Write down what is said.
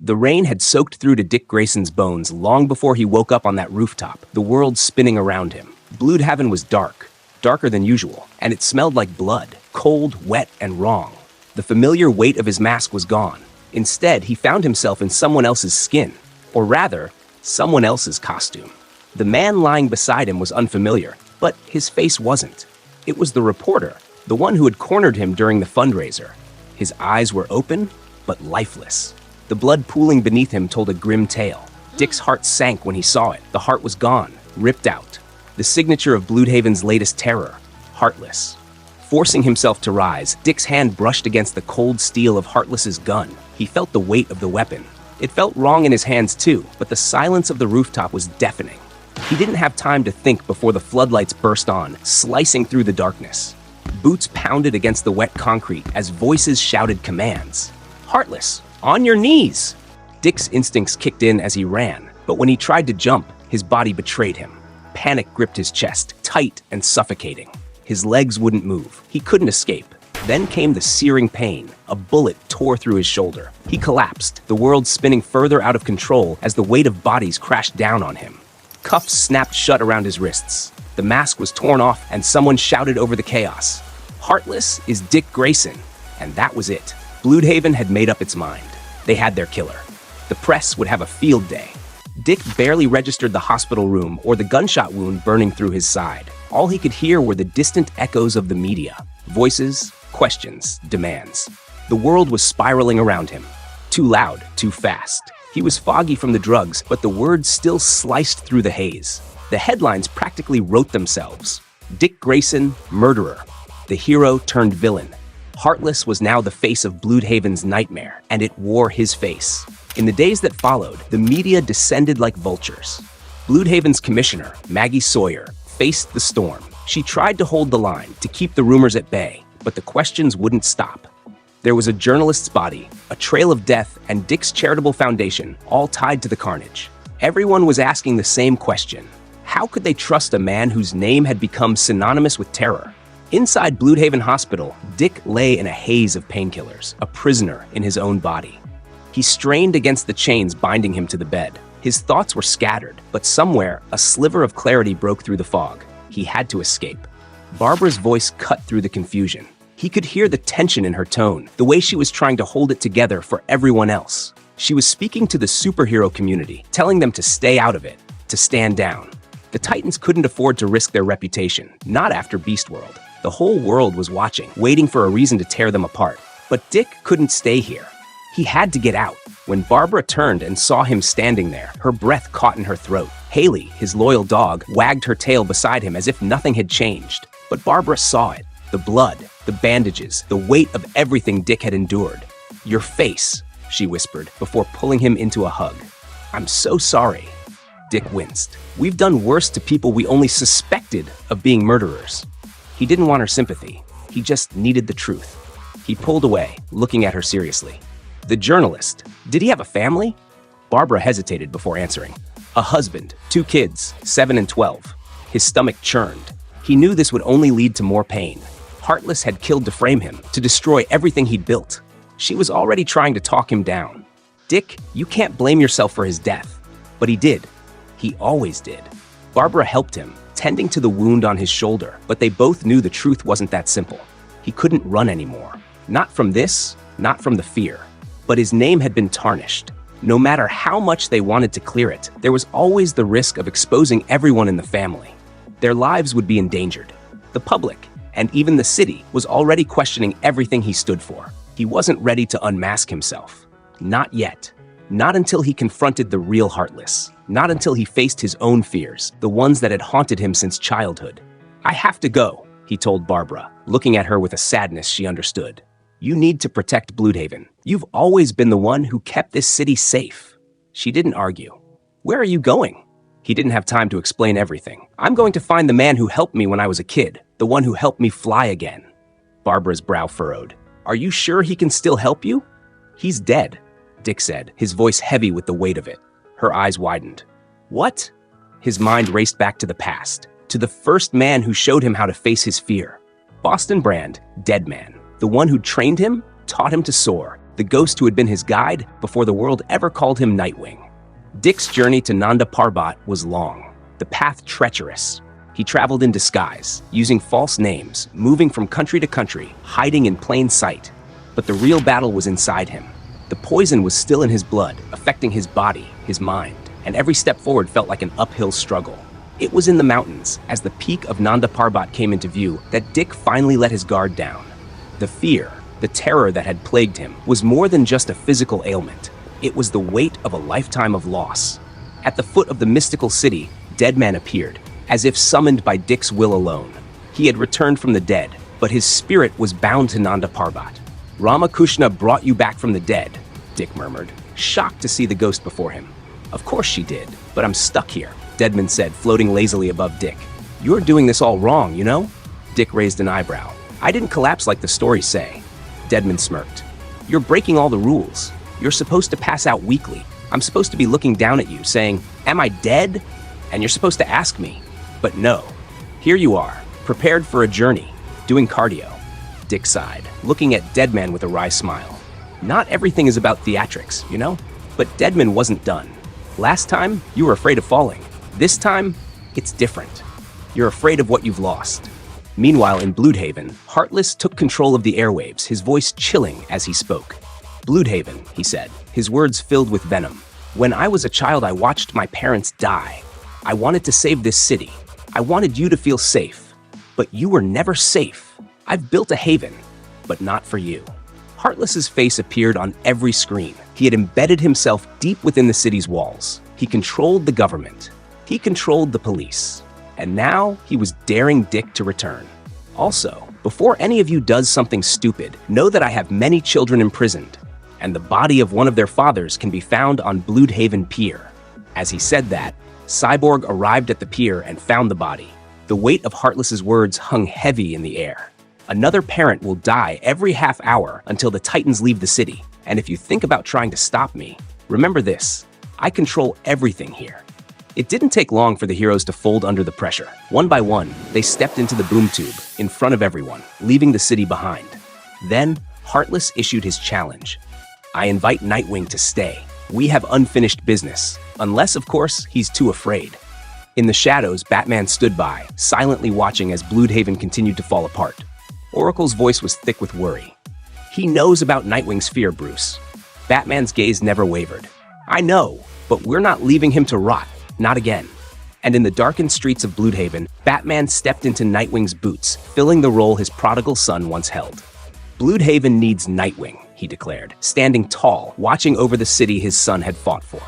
The rain had soaked through to Dick Grayson's bones long before he woke up on that rooftop, the world spinning around him. Bloodhaven was dark, darker than usual, and it smelled like blood, cold, wet, and wrong. The familiar weight of his mask was gone. Instead, he found himself in someone else's skin, or rather, someone else's costume. The man lying beside him was unfamiliar, but his face wasn't. It was the reporter, the one who had cornered him during the fundraiser. His eyes were open, but lifeless. The blood pooling beneath him told a grim tale. Dick's heart sank when he saw it. The heart was gone, ripped out. The signature of Bloodhaven's latest terror, Heartless. Forcing himself to rise, Dick's hand brushed against the cold steel of Heartless's gun. He felt the weight of the weapon. It felt wrong in his hands too, but the silence of the rooftop was deafening. He didn't have time to think before the floodlights burst on, slicing through the darkness. Boots pounded against the wet concrete as voices shouted commands. Heartless, on your knees! Dick's instincts kicked in as he ran, but when he tried to jump, his body betrayed him. Panic gripped his chest, tight and suffocating. His legs wouldn't move. He couldn't escape. Then came the searing pain. A bullet tore through his shoulder. He collapsed, the world spinning further out of control as the weight of bodies crashed down on him. Cuffs snapped shut around his wrists. The mask was torn off, and someone shouted over the chaos. Heartless is Dick Grayson. And that was it. Bloodhaven had made up its mind. They had their killer. The press would have a field day. Dick barely registered the hospital room or the gunshot wound burning through his side. All he could hear were the distant echoes of the media. Voices, questions, demands. The world was spiraling around him. Too loud, too fast. He was foggy from the drugs, but the words still sliced through the haze. The headlines practically wrote themselves. Dick Grayson, murderer. The hero turned villain. Heartless was now the face of Bloodhaven's nightmare, and it wore his face. In the days that followed, the media descended like vultures. Bloodhaven's commissioner, Maggie Sawyer, faced the storm. She tried to hold the line, to keep the rumors at bay, but the questions wouldn't stop. There was a journalist's body, a trail of death, and Dick's charitable foundation, all tied to the carnage. Everyone was asking the same question. How could they trust a man whose name had become synonymous with terror? Inside Bloodhaven Hospital, Dick lay in a haze of painkillers, a prisoner in his own body. He strained against the chains binding him to the bed. His thoughts were scattered, but somewhere, a sliver of clarity broke through the fog. He had to escape. Barbara's voice cut through the confusion. He could hear the tension in her tone, the way she was trying to hold it together for everyone else. She was speaking to the superhero community, telling them to stay out of it, to stand down. The Titans couldn't afford to risk their reputation, not after Beast World. The whole world was watching, waiting for a reason to tear them apart. But Dick couldn't stay here. He had to get out. When Barbara turned and saw him standing there, her breath caught in her throat. Haley, his loyal dog, wagged her tail beside him as if nothing had changed. But Barbara saw it. The blood, the bandages, the weight of everything Dick had endured. Your face, she whispered, before pulling him into a hug. I'm so sorry. Dick winced. We've done worse to people we only suspected of being murderers. He didn't want her sympathy. He just needed the truth. He pulled away, looking at her seriously. The journalist, did he have a family? Barbara hesitated before answering. A husband, 2 kids, 7 and 12. His stomach churned. He knew this would only lead to more pain. Heartless had killed to frame him, to destroy everything he'd built. She was already trying to talk him down. Dick, you can't blame yourself for his death. But he did. He always did. Barbara helped him, tending to the wound on his shoulder, but they both knew the truth wasn't that simple. He couldn't run anymore. Not from this, not from the fear. But his name had been tarnished. No matter how much they wanted to clear it, there was always the risk of exposing everyone in the family. Their lives would be endangered. The public, and even the city, was already questioning everything he stood for. He wasn't ready to unmask himself. Not yet. Not until he confronted the real Heartless. Not until he faced his own fears, the ones that had haunted him since childhood. I have to go, he told Barbara, looking at her with a sadness she understood. You need to protect Bloodhaven. You've always been the one who kept this city safe. She didn't argue. Where are you going? He didn't have time to explain everything. I'm going to find the man who helped me when I was a kid, the one who helped me fly again. Barbara's brow furrowed. Are you sure he can still help you? He's dead, Dick said, his voice heavy with the weight of it. Her eyes widened. What? His mind raced back to the past, to the first man who showed him how to face his fear. Boston Brand, dead man. The one who trained him, taught him to soar, the ghost who had been his guide before the world ever called him Nightwing. Dick's journey to Nanda Parbat was long, the path treacherous. He traveled in disguise, using false names, moving from country to country, hiding in plain sight. But the real battle was inside him. The poison was still in his blood, affecting his body, his mind, and every step forward felt like an uphill struggle. It was in the mountains, as the peak of Nanda Parbat came into view, that Dick finally let his guard down. The fear, the terror that had plagued him, was more than just a physical ailment. It was the weight of a lifetime of loss. At the foot of the mystical city, Deadman appeared, as if summoned by Dick's will alone. He had returned from the dead, but his spirit was bound to Nanda Parbat. "Ramakrishna brought you back from the dead," Dick murmured, shocked to see the ghost before him. "Of course she did, but I'm stuck here," Deadman said, floating lazily above Dick. "You're doing this all wrong, you know?" Dick raised an eyebrow. "I didn't collapse like the stories say." Deadman smirked. "You're breaking all the rules. You're supposed to pass out weekly. I'm supposed to be looking down at you, saying, 'Am I dead?' And you're supposed to ask me. But no. Here you are, prepared for a journey, doing cardio." Dick sighed, looking at Deadman with a wry smile. "Not everything is about theatrics, you know?" But Deadman wasn't done. "Last time, you were afraid of falling. This time, it's different. You're afraid of what you've lost." Meanwhile, in Bloodhaven, Heartless took control of the airwaves, his voice chilling as he spoke. "Bloodhaven," he said, his words filled with venom. "When I was a child, I watched my parents die. I wanted to save this city. I wanted you to feel safe. But you were never safe. I've built a haven, but not for you." Heartless's face appeared on every screen. He had embedded himself deep within the city's walls. He controlled the government. He controlled the police. And now he was daring Dick to return. "Also, before any of you does something stupid, know that I have many children imprisoned, and the body of one of their fathers can be found on Bloodhaven Pier." As he said that, Cyborg arrived at the pier and found the body. The weight of Heartless's words hung heavy in the air. "Another parent will die every half hour until the Titans leave the city. And if you think about trying to stop me, remember this: I control everything here." It didn't take long for the heroes to fold under the pressure. One by one, they stepped into the boom tube in front of everyone, leaving the city behind. Then, Heartless issued his challenge. "I invite Nightwing to stay. We have unfinished business. Unless, of course, he's too afraid." In the shadows, Batman stood by, silently watching as Bloodhaven continued to fall apart. Oracle's voice was thick with worry. "He knows about Nightwing's fear, Bruce." Batman's gaze never wavered. "I know, but we're not leaving him to rot. Not again." And in the darkened streets of Bloodhaven, Batman stepped into Nightwing's boots, filling the role his prodigal son once held. "Bloodhaven needs Nightwing," he declared, standing tall, watching over the city his son had fought for.